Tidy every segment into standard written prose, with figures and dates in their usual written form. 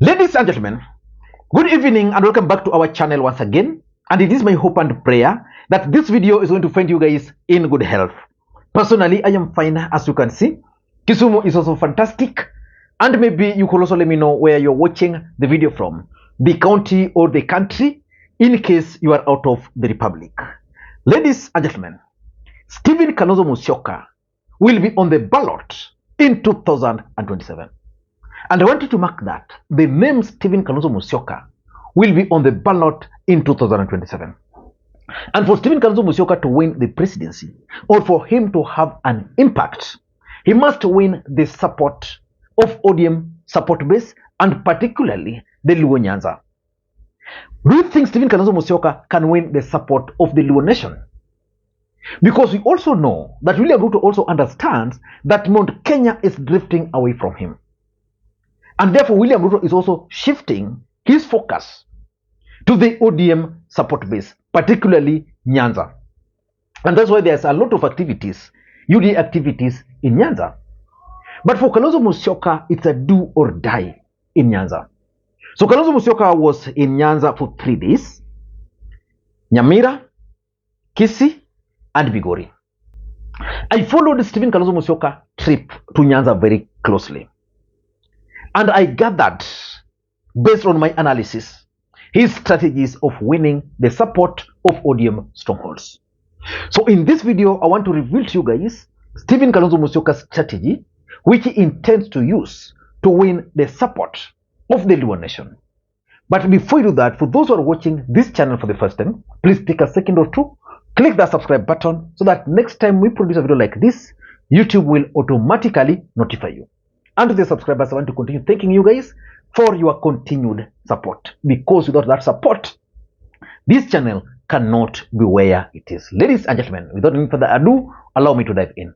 Ladies and gentlemen, good evening and welcome back to our channel once again. And it is my hope and prayer that this video is going to find you guys in good health. Personally, I am fine, as you can see. Kisumu is also fantastic. And maybe you could also let me know where you're watching the video from, the county or the country, in case you are out of the republic. Ladies and gentlemen, Stephen Kalonzo Musyoka will be on the ballot in 2027. And I want you to mark that the name Stephen Kalonzo Musyoka will be on the ballot in 2027. And for Stephen Kalonzo Musyoka to win the presidency, or for him to have an impact, he must win the support of ODM support base, and particularly the Luo Nyanza. Do you think Stephen Kalonzo Musyoka can win the support of the Luo nation? Because we also know that William Ruto also understands that Mount Kenya is drifting away from him. And therefore, William Ruto is also shifting his focus to the ODM support base, particularly Nyanza. And that's why there's a lot of activities, UD activities in Nyanza. But for Kalonzo Musyoka, it's a do or die in Nyanza. So Kalonzo Musyoka was in Nyanza for 3 days: Nyamira, Kisii, and Migori. I followed Stephen Kalonzo Musyoka trip to Nyanza very closely. And I gathered, based on my analysis, his strategies of winning the support of ODM strongholds. So in this video, I want to reveal to you guys Stephen Kalonzo Musyoka's strategy, which he intends to use to win the support of the Luo nation. But before you do that, for those who are watching this channel for the first time, please take a second or two, click that subscribe button so that next time we produce a video like this, YouTube will automatically notify you. And to the subscribers, I want to continue thanking you guys for your continued support, because without that support, this channel cannot be where it is. Ladies and gentlemen, without any further ado, allow me to dive in.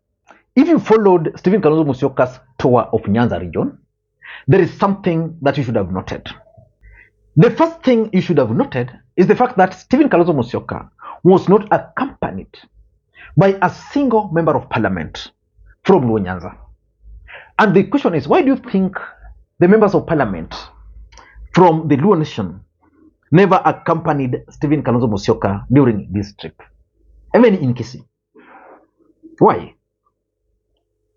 If you followed Stephen Kalonzo Musyoka's tour of Nyanza region, there is something that you should have noted. The first thing you should have noted is the fact that Stephen Kalonzo Musyoka was not accompanied by a single member of parliament from Luo Nyanza. And the question is, why do you think the members of parliament from the Luo nation never accompanied Stephen Kalonzo Musyoka during this trip, even in Kisii? Why?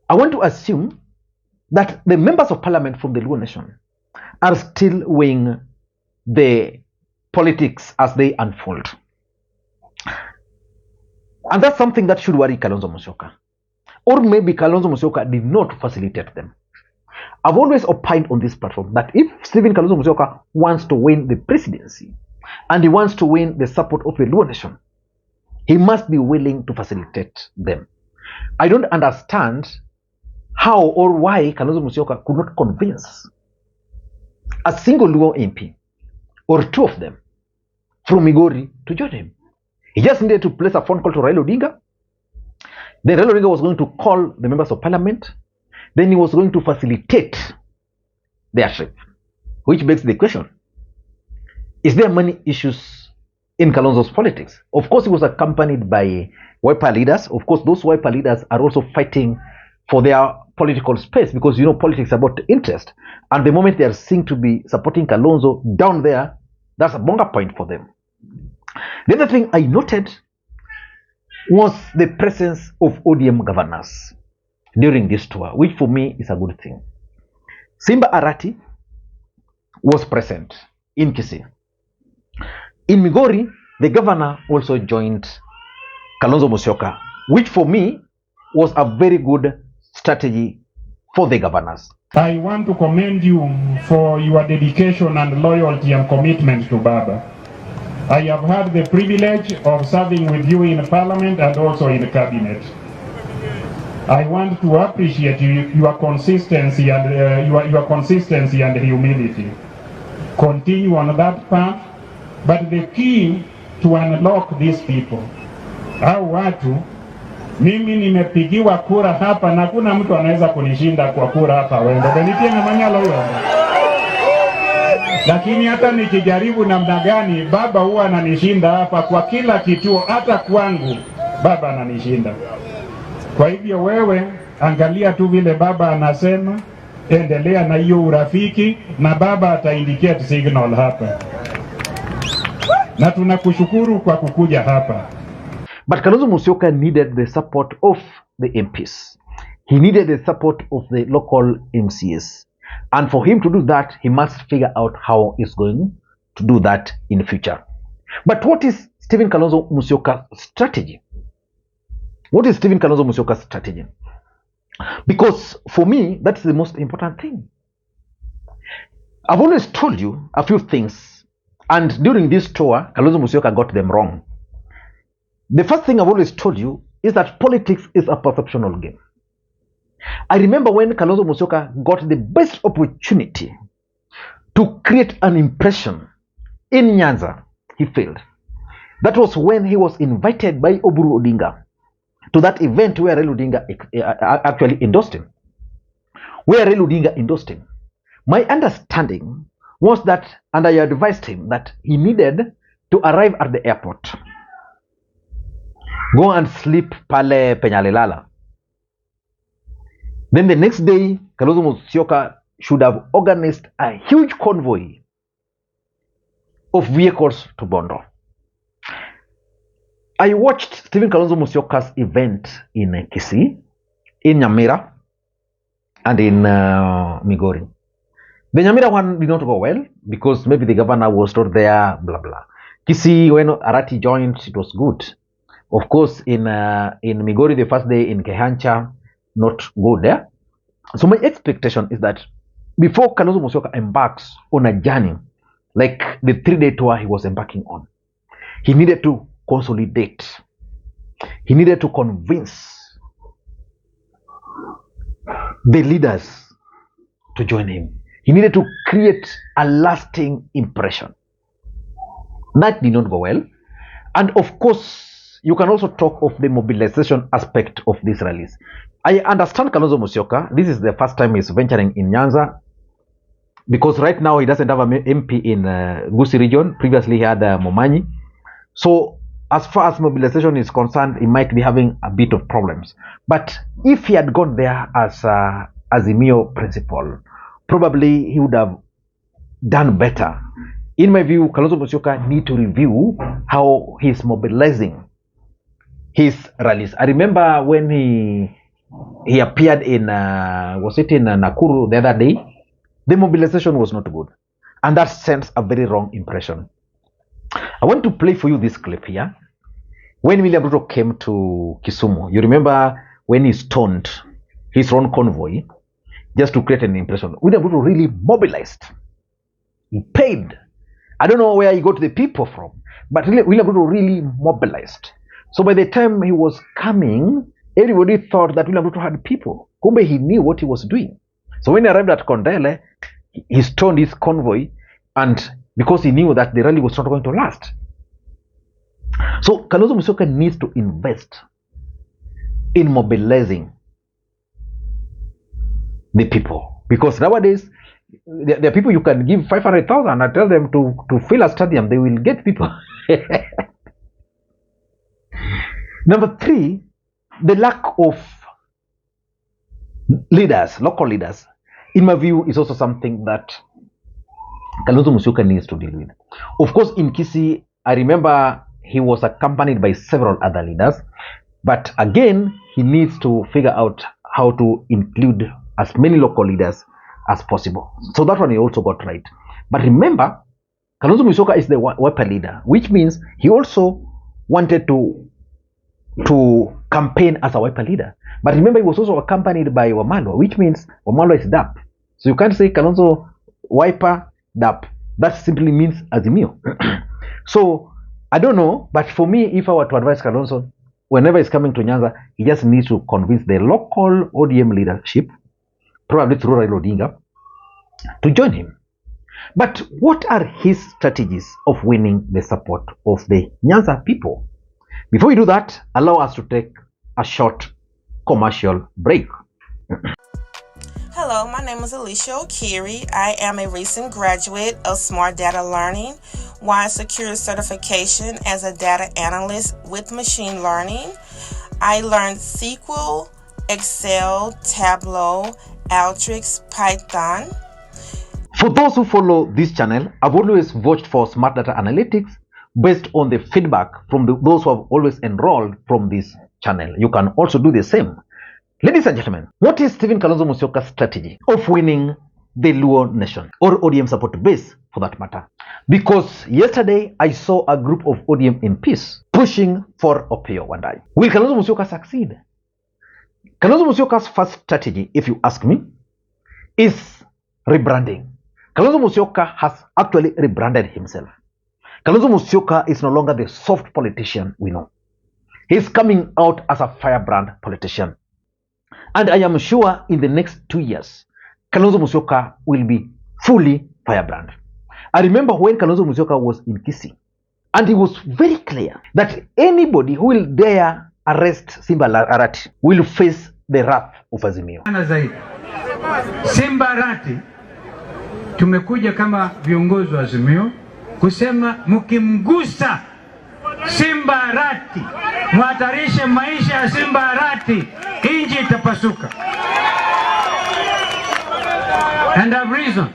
I want to assume that the members of parliament from the Luo nation are still weighing the politics as they unfold. And that's something that should worry Kalonzo Musyoka. Or maybe Kalonzo Musyoka did not facilitate them. I've always opined on this platform that if Stephen Kalonzo Musyoka wants to win the presidency and he wants to win the support of the Luo nation, he must be willing to facilitate them. I don't understand how or why Kalonzo Musyoka could not convince a single Luo MP or two of them from Migori to join him. He just needed to place a phone call to Raila Odinga. Then Raila Odinga was going to call the members of parliament. Then he was going to facilitate their trip, which begs the question: is there many issues in Kalonzo's politics? Of course, he was accompanied by Wiper leaders. Of course, those Wiper leaders are also fighting for their political space, because you know politics is about interest. And the moment they are seen to be supporting Kalonzo down there, that's a bonga point for them. The other thing I noted was the presence of ODM governors during this tour, which for me is a good thing. Simba Arati was present in Kisii. In Migori, the governor also joined Kalonzo Musyoka, which for me was a very good strategy for the governors. I want to commend you for your dedication and loyalty and commitment to Baba. I have had the privilege of serving with you in Parliament and also in the Cabinet. I want to appreciate your consistency and your consistency and humility. Continue on that path, but the key to unlock these people, hao watu, mimi nimepigiwa kura hapa na kuna mtu anaweza kunishinda kwa kura hapa wendo. Benitie na manyalo yonda. Lakini hata nikijaribu namna gani, baba huwa ananishinda hapa kwa kila kituo, hata kwangu baba ananishinda. Kwa hivyo wewe angalia tu vile baba anasema, endelea na hiyo urafiki na baba ataindicate signal hapa. Na tunakushukuru kwa kukuja hapa. But Kalonzo Musyoka needed the support of the MPs. He needed the support of the local MCs. And for him to do that, he must figure out how he's going to do that in the future. But what is Stephen Kalonzo Musyoka's strategy? What is Stephen Kalonzo Musyoka's strategy? Because for me, that's the most important thing. I've always told you a few things, and during this tour, Kalonzo Musyoka got them wrong. The first thing I've always told you is that politics is a perceptional game. I remember when Kalonzo Musyoka got the best opportunity to create an impression in Nyanza, he failed. That was when he was invited by Uhuru Odinga to that event where Raila Odinga actually endorsed him. My understanding was that, and I advised him that he needed to arrive at the airport, go and sleep pale penyalelala. Then the next day, Kalonzo Musyoka should have organized a huge convoy of vehicles to Bondo. I watched Stephen Kalonzo Musyoka's event in Kisii, in Nyamira, and in Migori. The Nyamira one did not go well because maybe the governor was not there, blah blah. Kisii, when Arati joined, it was good. Of course, in Migori, the first day in Kehancha, not good there. So my expectation is that before Kalonzo Musyoka embarks on a journey like the 3-day tour he was embarking on, he needed to consolidate. He needed to convince the leaders to join him. He needed to create a lasting impression. That did not go well. And of course, you can also talk of the mobilization aspect of these rallies. I understand Kalonzo Musyoka. This is the first time he's venturing in Nyanza, because right now he doesn't have an MP in Gusii region. Previously he had Momanyi. So as far as mobilization is concerned, he might be having a bit of problems. But if he had gone there as a Azimio principal, probably he would have done better. In my view, Kalonzo Musyoka need to review how he's mobilizing his rallies. I remember when he appeared in, was it in Nakuru the other day? The mobilization was not good. And that sends a very wrong impression. I want to play for you this clip here. When William Ruto came to Kisumu, you remember when he stoned his own convoy just to create an impression. William Ruto really mobilized. He paid. I don't know where he got the people from, but William Ruto really mobilized. So by the time he was coming, everybody thought that William Ruto had people. Kumbe he knew what he was doing. So when he arrived at Kondele, he stoned his convoy, and because he knew that the rally was not going to last. So Kalonzo Musyoka needs to invest in mobilizing the people, because nowadays there are people you can give 500,000 and tell them to fill a stadium, they will get people. Number 3, the lack of leaders, local leaders, in my view, is also something that Kalonzo Musyoka needs to deal with. Of course, in Kisii, I remember he was accompanied by several other leaders, but again, he needs to figure out how to include as many local leaders as possible. So that one he also got right. But remember, Kalonzo Musyoka is the Wiper leader, which means he also wanted to campaign as a Wiper leader. But remember, he was also accompanied by Wamalwa, which means Wamalwa is DAP. So you can't say Kalonzo Wiper DAP. That simply means Azimio. So I don't know, but for me, if I were to advise Kalonzo, whenever he's coming to Nyanza, he just needs to convince the local ODM leadership, probably through Raila Odinga, to join him. But what are his strategies of winning the support of the Nyanza people? Before we do that, allow us to take a short commercial break. Hello, my name is Alicia Okiri. I am a recent graduate of Smart Data Learning, Wine Secure certification as a data analyst with machine learning. I learned SQL, Excel, Tableau, Altrix Python. For those who follow this channel, I've always vouched for smart data analytics based on the feedback from those who have always enrolled from this channel. You can also do the same. Ladies and gentlemen, what is Stephen Kalonzo Musyoka's strategy of winning the Luo nation or ODM support base for that matter? Because yesterday I saw a group of ODM MPs pushing for Opiyo Wandayi. Will Kalonzo Musyoka succeed? Kalonzo Musyoka's first strategy, if you ask me, is rebranding. Kalonzo Musyoka has actually rebranded himself. Kalonzo Musyoka is no longer the soft politician we know. He's coming out as a firebrand politician. And I am sure in the next 2 years, Kalonzo Musyoka will be fully firebrand. I remember when Kalonzo Musyoka was in Kisii, and he was very clear that anybody who will dare arrest Simba Arati will face the wrath of Azimio. Simba Arati tumekuja kama viongozi wa Azimio kusema mkimgusa Simba Arati muhatarishe maisha ya Simba Arati, nchi itapasuka. And I've reason.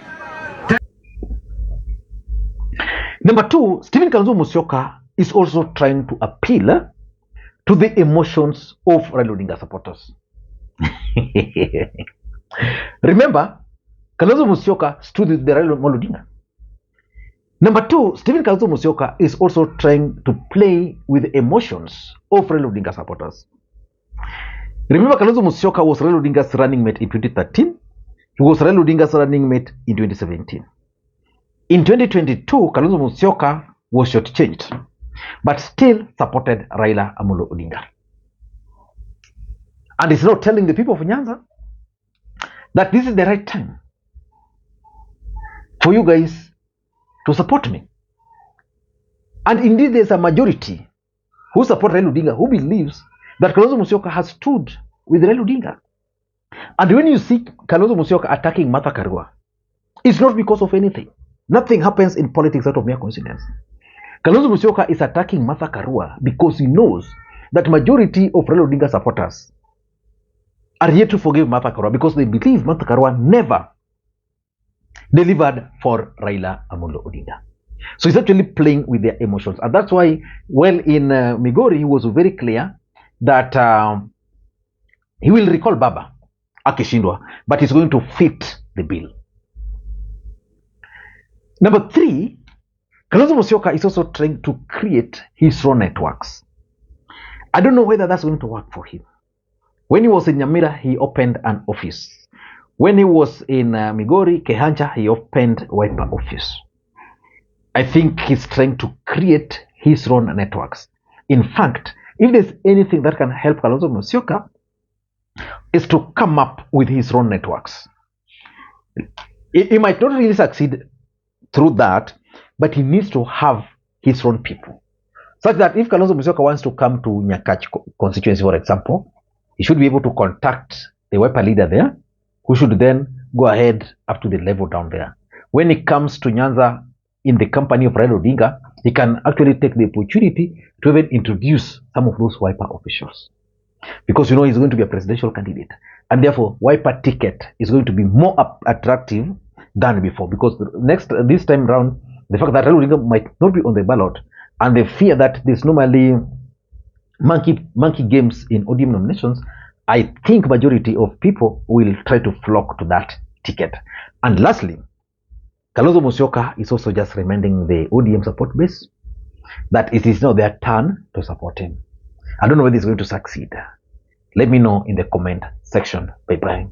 Number two, Stephen Kalonzo Musyoka is also trying to appeal to the emotions of Raila Odinga supporters. Remember, Kalonzo Musyoka stood with the Raila Odinga. Number two, Stephen Kalonzo Musyoka is also trying to play with the emotions of Raila Odinga supporters. Remember, Kalonzo Musyoka was Raila Odinga's running mate in 2013. He was Raila Odinga's running mate in 2017. In 2022, Kalonzo Musyoka was shortchanged, but still supported Raila Amolo Odinga. And he's now telling the people of Nyanza that this is the right time for you guys to support me. And indeed, there's a majority who support Raila Odinga, who believes that Kalonzo Musyoka has stood with Raila Odinga. And when you see Kalonzo Musyoka attacking Martha Karua, it's not because of anything. Nothing happens in politics out of mere coincidence. Kalonzo Musyoka is attacking Martha Karua because he knows that majority of Raila Odinga supporters are yet to forgive Martha Karua because they believe Martha Karua never delivered for Raila Amolo Odinga. So he's actually playing with their emotions. And that's why, well, in Migori, he was very clear that he will recall Baba akishindwa, but he's going to fit the bill. Number three, Kalonzo Musyoka is also trying to create his own networks. I don't know whether that's going to work for him. When he was in Nyamira, he opened an office. When he was in Migori, Kehancha, he opened Wiper office. I think he's trying to create his own networks. In fact, if there's anything that can help Kalonzo Musyoka, is to come up with his own networks. He might not really succeed through that, but he needs to have his own people. Such that if Kalonzo Musyoka wants to come to Nyakach constituency, for example, he should be able to contact the Wiper leader there, who should then go ahead up to the level down there. When he comes to Nyanza in the company of Raila Odinga, he can actually take the opportunity to even introduce some of those Wiper officials. Because you know he's going to be a presidential candidate. And therefore, Wiper ticket is going to be more attractive than before. Because this time round, the fact that Raila Odinga might not be on the ballot, and the fear that there's normally monkey games in ODM nominations, I think majority of people will try to flock to that ticket. And lastly, Kalonzo Musyoka is also just reminding the ODM support base that it is now their turn to support him. I don't know whether he's going to succeed. Let me know in the comment section. Bye-bye.